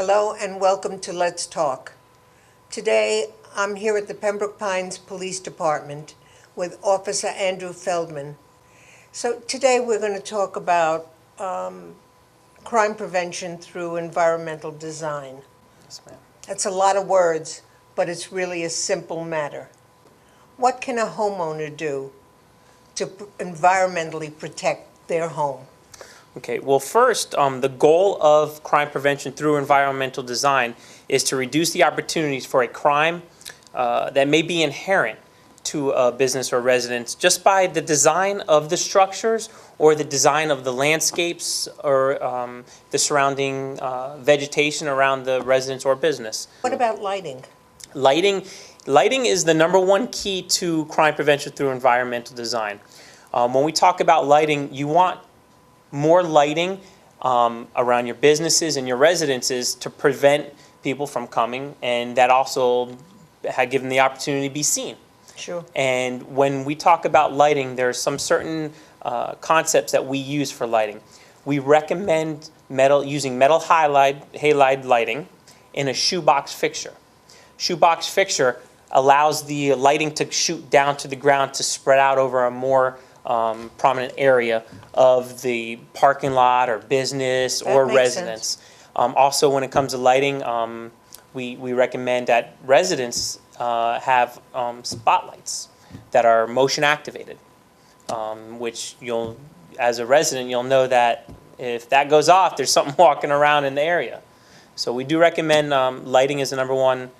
Hello and welcome to Let's Talk. Today I'm here at the Pembroke Pines Police Department with Officer Andrew Feldman. So today we're going to talk about crime prevention through environmental design. Yes, ma'am. That's a lot of words, but it's really a simple matter. What can a homeowner do to environmentally protect their home? Okay, well first, the goal of crime prevention through environmental design is to reduce the opportunities for a crime that may be inherent to a business or residence just by the design of the structures or the design of the landscapes or the surrounding vegetation around the residence or business. What about lighting? Lighting is the number one key to crime prevention through environmental design. When we talk about lighting, you want more lighting around your businesses and your residences to prevent people from coming, and that also had given the opportunity to be seen. Sure. And when we talk about lighting, there are some certain concepts that we use for lighting. We recommend using metal halide lighting in a shoebox fixture. Shoebox fixture allows the lighting to shoot down to the ground to spread out over a more prominent area of the parking lot or business or residence. Also, when it comes to lighting, we recommend that residents have spotlights that are motion activated, which as a resident, you'll know that if that goes off, there's something walking around in the area. So we do recommend lighting as the number one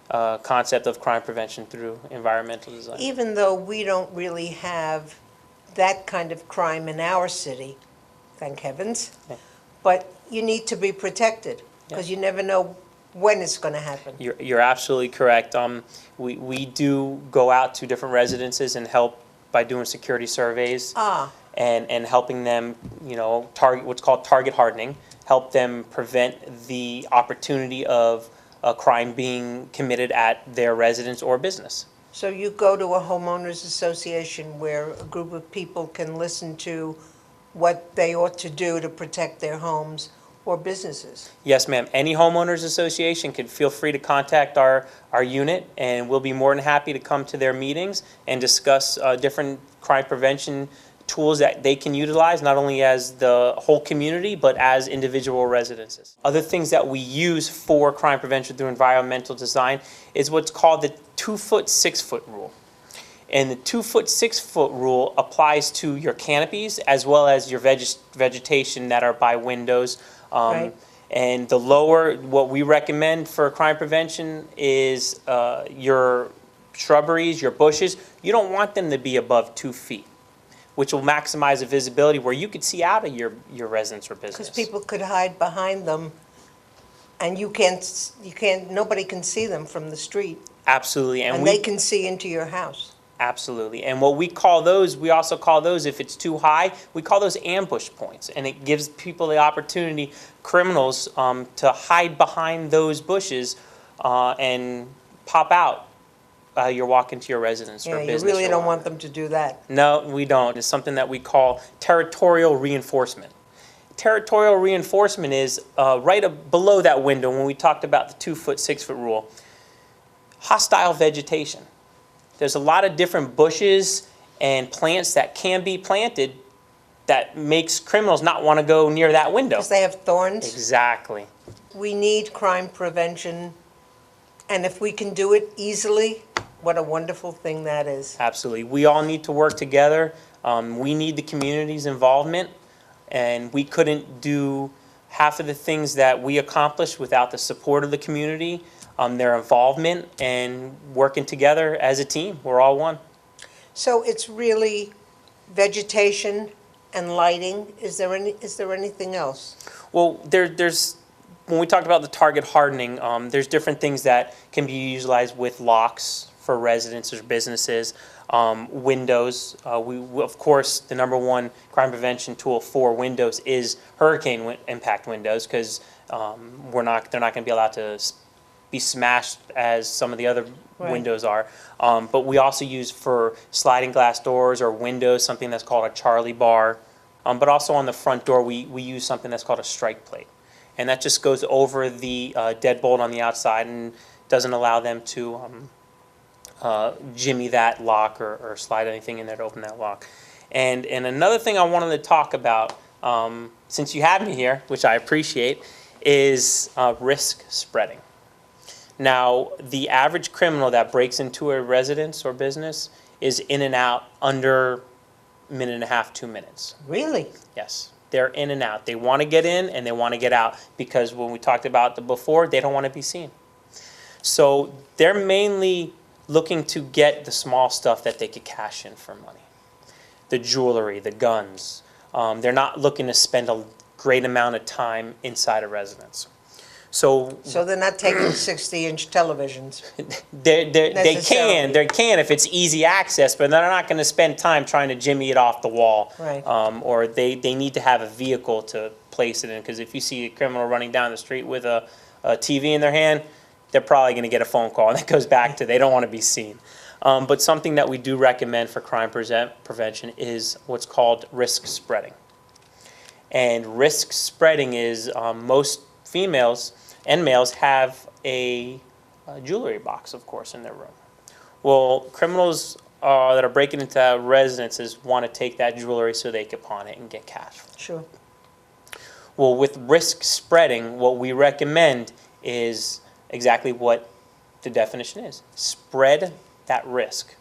concept of crime prevention through environmental design. Even though we don't really have that kind of crime in our city, thank heavens, but you need to be protected because you never know when it's going to happen. You're absolutely correct. We do go out to different residences and help by doing security surveys and helping them, target what's called target hardening, help them prevent the opportunity of a crime being committed at their residence or business. So you go to a homeowners association where a group of people can listen to what they ought to do to protect their homes or businesses? Yes, ma'am. Any homeowners association can feel free to contact our unit, and we'll be more than happy to come to their meetings and discuss different crime prevention tools that they can utilize, not only as the whole community, but as individual residences. Other things that we use for crime prevention through environmental design is what's called the 2-foot, 6-foot rule. And the 2-foot, 6-foot rule applies to your canopies as well as your vegetation that are by windows. Right. And the lower, what we recommend for crime prevention is your shrubberies, your bushes, you don't want them to be above 2 feet, which will maximize the visibility where you could see out of your residence or business. Because people could hide behind them and nobody can see them from the street. Absolutely. And they can see into your house. Absolutely. And what we also call those, if it's too high, we call those ambush points. And it gives people the opportunity, criminals, to hide behind those bushes and pop out. You're walking to your residence or business. You really don't want them to do that. No, we don't. It's something that we call territorial reinforcement. Territorial reinforcement is right below that window when we talked about the 2-foot, 6-foot rule. Hostile vegetation. There's a lot of different bushes and plants that can be planted that makes criminals not want to go near that window. Because they have thorns. Exactly. We need crime prevention, and if we can do it easily, what a wonderful thing that is. Absolutely. We all need to work together. We need the community's involvement, and we couldn't do half of the things that we accomplish without the support of the community, their involvement, and working together as a team. We're all one. So it's really vegetation and lighting. Is there anything else? Well, there's when we talked about the target hardening, there's different things that can be utilized with locks for residences or businesses, windows. Of course, the number one crime prevention tool for windows is hurricane impact windows, because they're not going to be allowed to be smashed as some of the other windows are. But we also use for sliding glass doors or windows something that's called a Charlie bar. But also on the front door, we use something that's called a strike plate. and that just goes over the deadbolt on the outside and doesn't allow them to jimmy that lock or slide anything in there to open that lock. And another thing I wanted to talk about, since you have me here, which I appreciate, is risk spreading. Now, the average criminal that breaks into a residence or business is in and out under a minute and a half, 2 minutes. Really? Yes, they're in and out. They want to get in and they want to get out because when we talked about the before, they don't want to be seen. So they're mainly looking to get the small stuff that they could cash in for money. The jewelry, the guns. They're not looking to spend a great amount of time inside a residence. So they're not taking 60-inch televisions. they can if it's easy access, but they're not going to spend time trying to jimmy it off the wall. Right. Or they need to have a vehicle to place it in, because if you see a criminal running down the street with a TV in their hand, they're probably going to get a phone call, and that goes back to they don't want to be seen. But something that we do recommend for crime prevention is what's called risk spreading. And risk spreading is most females and males have a jewelry box, of course, in their room. Well, criminals that are breaking into residences want to take that jewelry so they can pawn it and get cash. Sure. Well, with risk spreading, what we recommend is exactly what the definition is. Spread that risk.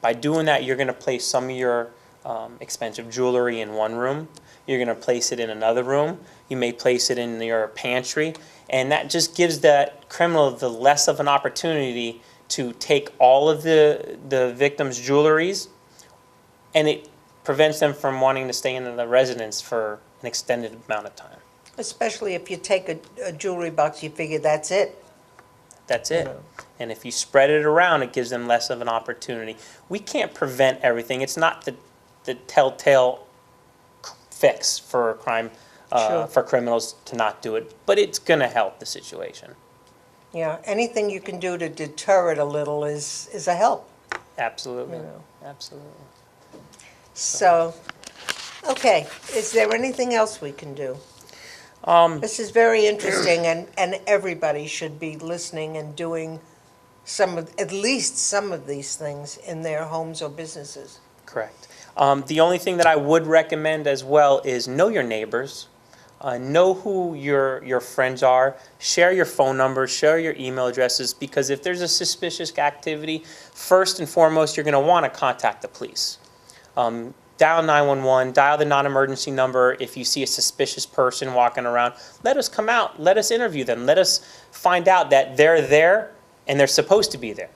By doing that, you're going to place some of your expensive jewelry in one room. You're going to place it in another room. You may place it in your pantry. And that just gives that criminal the less of an opportunity to take all of the victim's jewelries, and it prevents them from wanting to stay in the residence for an extended amount of time. Especially if you take a jewelry box, you figure that's it. That's it. Yeah. And if you spread it around, it gives them less of an opportunity. We can't prevent everything. It's not the telltale fix for crime, Sure. for criminals to not do it, but it's going to help the situation. Yeah, anything you can do to deter it a little is a help. Absolutely. You know. Absolutely. So, okay, is there anything else we can do? This is very interesting, and everybody should be listening and doing at least some of these things in their homes or businesses. Correct. The only thing that I would recommend as well is know your neighbors. Know who your friends are. Share your phone numbers. Share your email addresses, because if there's a suspicious activity, first and foremost, you're going to want to contact the police. Dial 911, dial the non-emergency number. If you see a suspicious person walking around, let us come out. Let us interview them. Let us find out that they're there and they're supposed to be there.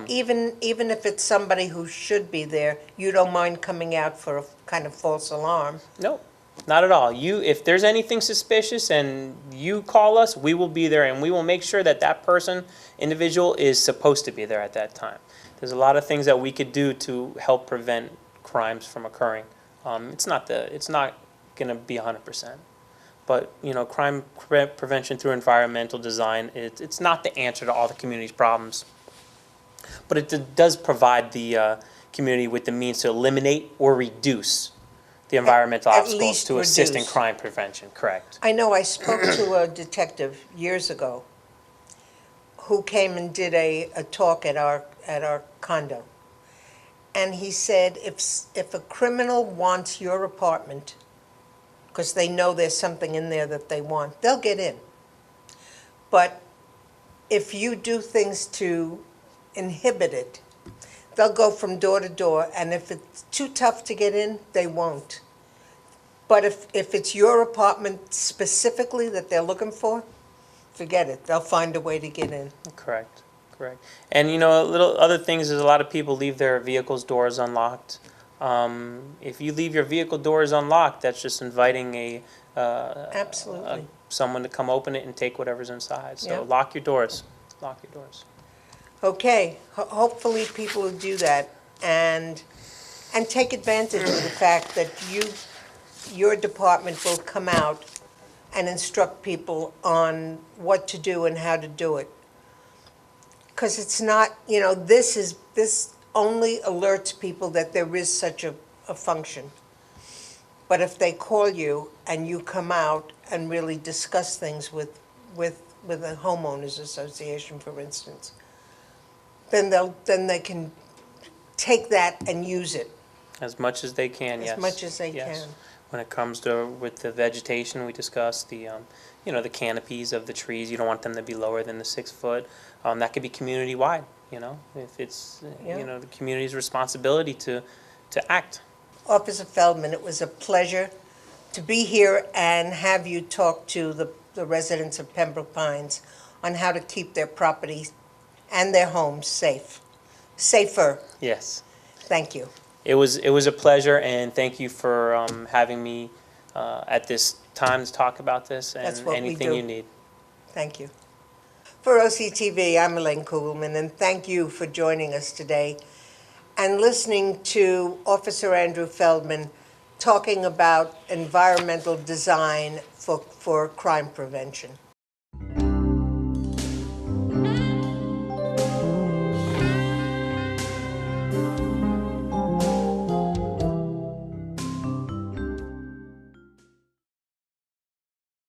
Even if it's somebody who should be there, you don't mind coming out for a kind of false alarm. No, not at all. If there's anything suspicious and you call us, we will be there, and we will make sure that that individual is supposed to be there at that time. There's a lot of things that we could do to help prevent crimes from occurring. It's not going to be 100%, but crime prevention through environmental design, it's not the answer to all the community's problems, but it does provide the community with the means to eliminate or reduce the environmental obstacles to assist in crime prevention. Correct. I know I spoke to a detective years ago who came and did a talk at our condo. And he said, if a criminal wants your apartment, because they know there's something in there that they want, they'll get in. But if you do things to inhibit it, they'll go from door to door, and if it's too tough to get in, they won't. But if it's your apartment specifically that they're looking for, forget it. They'll find a way to get in. Correct. And little other things is a lot of people leave their vehicle's doors unlocked. If you leave your vehicle doors unlocked, that's just inviting Absolutely. someone to come open it and take whatever's inside. So Yeah. lock your doors. Lock your doors. Okay, hopefully people will do that and take advantage of the fact that your department will come out and instruct people on what to do and how to do it. Because it's not, this only alerts people that there is such a function. But if they call you and you come out and really discuss things with a homeowners association, for instance, then they can take that and use it As much as they can, yes. as much as they Yes. can. When it comes to, with the vegetation, we discussed the, the canopies of the trees, you don't want them to be lower than the 6 foot. That could be community-wide, if it's, Yeah. the community's responsibility to act. Officer Feldman, it was a pleasure to be here and have you talk to the residents of Pembroke Pines on how to keep their properties and their homes safer. Yes. Thank you. It was a pleasure, and thank you for having me at this time to talk about this That's and what we anything do. you need. Thank you. For OCTV, I'm Elaine Kugelman, and thank you for joining us today and listening to Officer Andrew Feldman talking about environmental design for crime prevention.